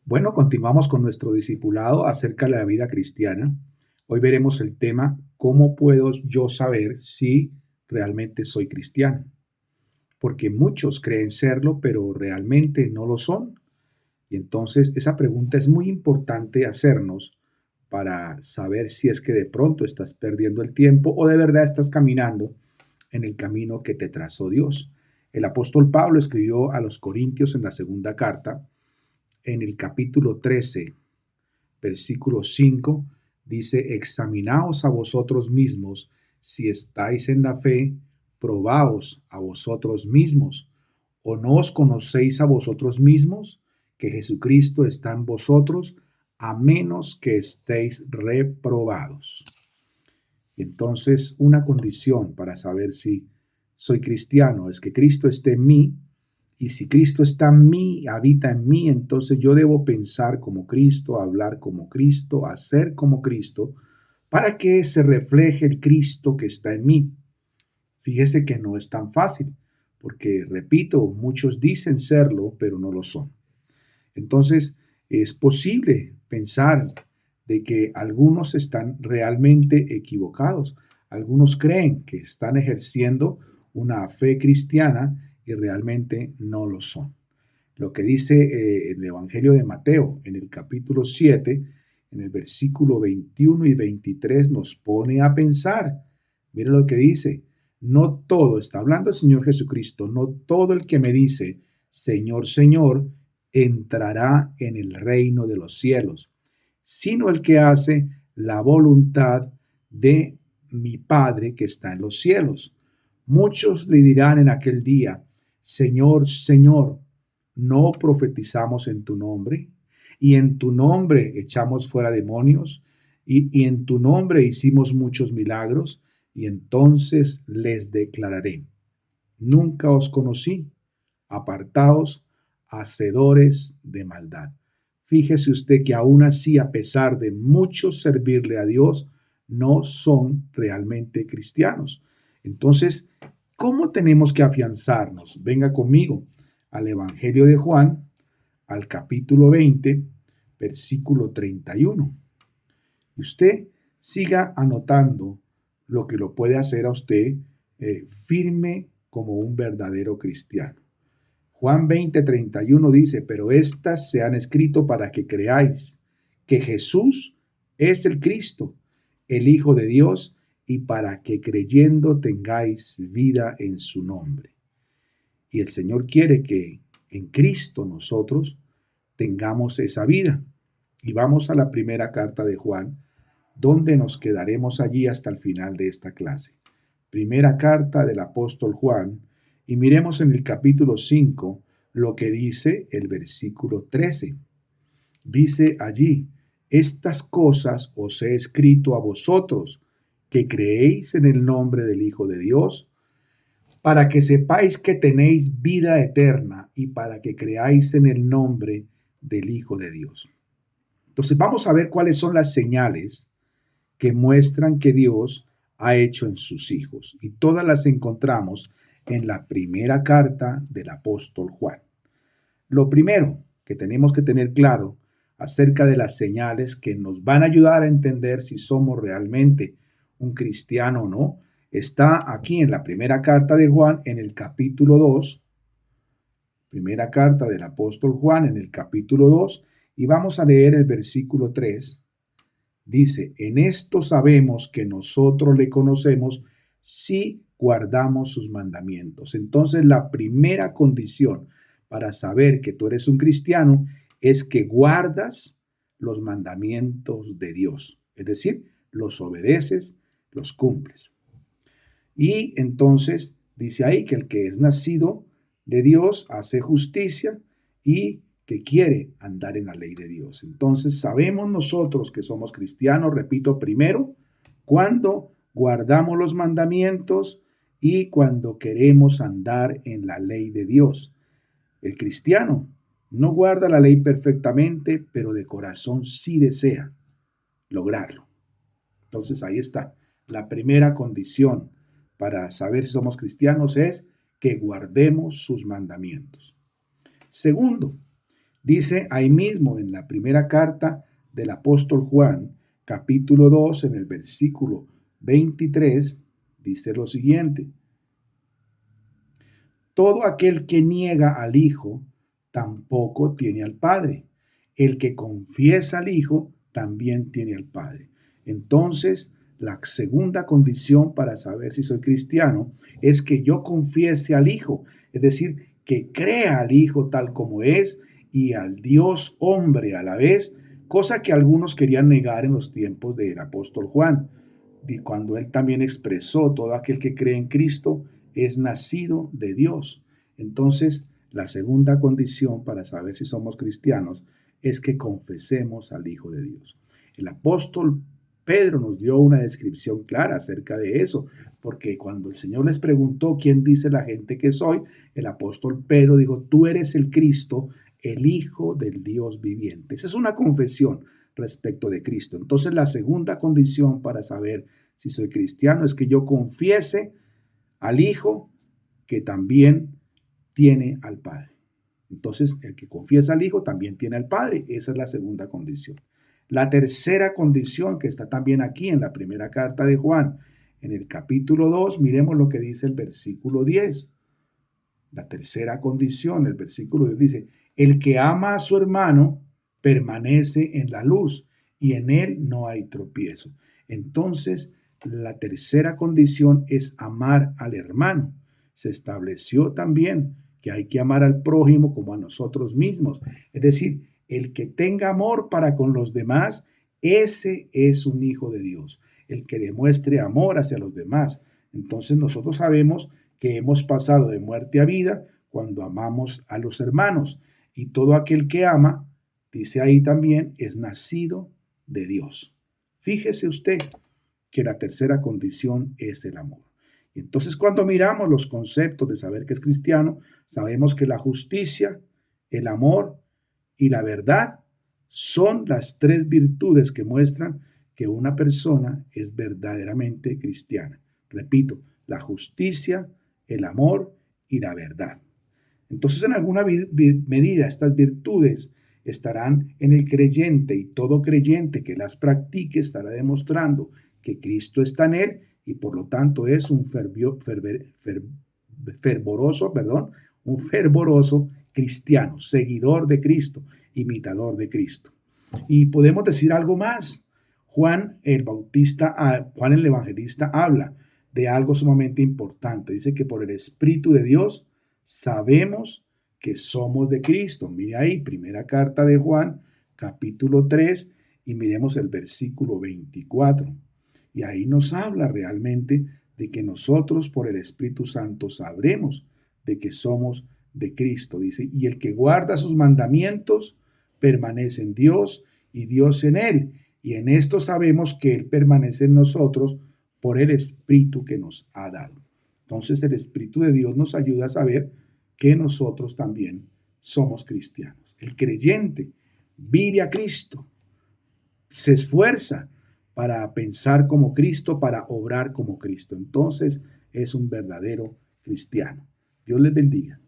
Bueno, continuamos con nuestro discipulado acerca de la vida cristiana. Hoy veremos el tema, ¿cómo puedo yo saber si realmente soy cristiano? Porque muchos creen serlo, pero realmente no lo son. Y entonces esa pregunta es muy importante hacernos para saber si es que de pronto estás perdiendo el tiempo o de verdad estás caminando en el camino que te trazó Dios. El apóstol Pablo escribió a los Corintios en la segunda carta, en el capítulo 13, versículo 5, dice, examinaos a vosotros mismos si estáis en la fe, probaos a vosotros mismos, o no os conocéis a vosotros mismos que Jesucristo está en vosotros, a menos que estéis reprobados. Entonces, una condición para saber si soy cristiano es que Cristo esté en mí, y si Cristo está en mí, habita en mí, entonces yo debo pensar como Cristo, hablar como Cristo, hacer como Cristo, para que se refleje el Cristo que está en mí. Fíjese que no es tan fácil, porque, repito, muchos dicen serlo, pero no lo son. Entonces, es posible pensar de que algunos están realmente equivocados. Algunos creen que están ejerciendo una fe cristiana y realmente no lo son. Lo que dice el Evangelio de Mateo en el capítulo 7, en el versículo 21 y 23, nos pone a pensar. Mira lo que dice. No todo, está hablando el Señor Jesucristo, no todo el que me dice, Señor, Señor, entrará en el reino de los cielos, sino el que hace la voluntad de mi Padre que está en los cielos. Muchos le dirán en aquel día, Señor, Señor, ¿no profetizamos en tu nombre? Y en tu nombre echamos fuera demonios, y en tu nombre hicimos muchos milagros, y entonces les declararé, nunca os conocí, apartaos, hacedores de maldad. Fíjese usted que aún así, a pesar de mucho servirle a Dios, no son realmente cristianos. Entonces, ¿cómo tenemos que afianzarnos? Venga conmigo al Evangelio de Juan, al capítulo 20, versículo 31. Y usted siga anotando lo que lo puede hacer a usted firme como un verdadero cristiano. Juan 20:31 dice, pero estas se han escrito para que creáis que Jesús es el Cristo, el Hijo de Dios, y para que creyendo tengáis vida en su nombre. Y el Señor quiere que en Cristo nosotros tengamos esa vida. Y vamos a la primera carta de Juan, donde nos quedaremos allí hasta el final de esta clase. Primera carta del apóstol Juan, y miremos en el capítulo 5 lo que dice el versículo 13. Dice allí, estas cosas os he escrito a vosotros, que creéis en el nombre del Hijo de Dios, para que sepáis que tenéis vida eterna y para que creáis en el nombre del Hijo de Dios. Entonces vamos a ver cuáles son las señales que muestran que Dios ha hecho en sus hijos. Y todas las encontramos en la primera carta del apóstol Juan. Lo primero que tenemos que tener claro acerca de las señales que nos van a ayudar a entender si somos realmente un cristiano o no, está aquí en la primera carta de Juan, en el capítulo 2, primera carta del apóstol Juan, en el capítulo 2, y vamos a leer el versículo 3. Dice, en esto sabemos que nosotros le conocemos si guardamos sus mandamientos. Entonces, la primera condición para saber que tú eres un cristiano es que guardas los mandamientos de Dios. Es decir, los obedeces, los cumples. Y entonces dice ahí que el que es nacido de Dios hace justicia y que quiere andar en la ley de Dios. Entonces sabemos nosotros que somos cristianos, repito, primero, cuando guardamos los mandamientos y cuando queremos andar en la ley de Dios. El cristiano no guarda la ley perfectamente, pero de corazón sí desea lograrlo. Entonces ahí está. La primera condición para saber si somos cristianos es que guardemos sus mandamientos. Segundo, Dice ahí mismo en la primera carta del apóstol Juan, capítulo 2, en el versículo 23, dice lo siguiente: todo aquel que niega al Hijo tampoco tiene al Padre. El que confiesa al Hijo también tiene al Padre. Entonces, la segunda condición para saber si soy cristiano es que yo confiese al Hijo, es decir, que crea al Hijo tal como es y al Dios hombre a la vez, cosa que algunos querían negar en los tiempos del apóstol Juan, cuando él también expresó: todo aquel que cree en Cristo es nacido de Dios. Entonces, la segunda condición para saber si somos cristianos es que confesemos al Hijo de Dios. El apóstol Pedro nos dio una descripción clara acerca de eso, porque cuando el Señor les preguntó quién dice la gente que soy, el apóstol Pedro dijo: tú eres el Cristo, el Hijo del Dios viviente. Esa es una confesión respecto de Cristo. Entonces, la segunda condición para saber si soy cristiano es que yo confiese al Hijo, que también tiene al Padre. Entonces, el que confiesa al Hijo también tiene al Padre. Esa es la segunda condición. La tercera condición, que está también aquí en la primera carta de Juan, en el capítulo 2, miremos lo que dice el versículo 10. La tercera condición, el versículo 10 dice: el que ama a su hermano permanece en la luz y en él no hay tropiezo. Entonces, la tercera condición es amar al hermano. Se estableció también que hay que amar al prójimo como a nosotros mismos. Es decir, el que tenga amor para con los demás, ese es un hijo de Dios. El que demuestre amor hacia los demás. Entonces nosotros sabemos que hemos pasado de muerte a vida cuando amamos a los hermanos. Y todo aquel que ama, dice ahí también, es nacido de Dios. Fíjese usted que la tercera condición es el amor. Entonces, cuando miramos los conceptos de saber que es cristiano, sabemos que la justicia, el amor y la verdad son las tres virtudes que muestran que una persona es verdaderamente cristiana. Repito, la justicia, el amor y la verdad. Entonces, en alguna medida, estas virtudes estarán en el creyente, y todo creyente que las practique estará demostrando que Cristo está en él y por lo tanto es un fervoroso cristiano, seguidor de Cristo, imitador de Cristo. Y podemos decir algo más. Juan el Evangelista habla de algo sumamente importante. Dice que por el Espíritu de Dios sabemos que somos de Cristo. Mire ahí, primera carta de Juan, capítulo 3, y miremos el versículo 24. Y ahí nos habla realmente de que nosotros por el Espíritu Santo sabremos de que somos de Cristo. Dice: y el que guarda sus mandamientos permanece en Dios y Dios en él. Y en esto sabemos que Él permanece en nosotros por el Espíritu que nos ha dado. Entonces el Espíritu de Dios nos ayuda a saber que nosotros también somos cristianos. El creyente vive a Cristo, se esfuerza para pensar como Cristo, para obrar como Cristo. Entonces es un verdadero cristiano. Dios les bendiga.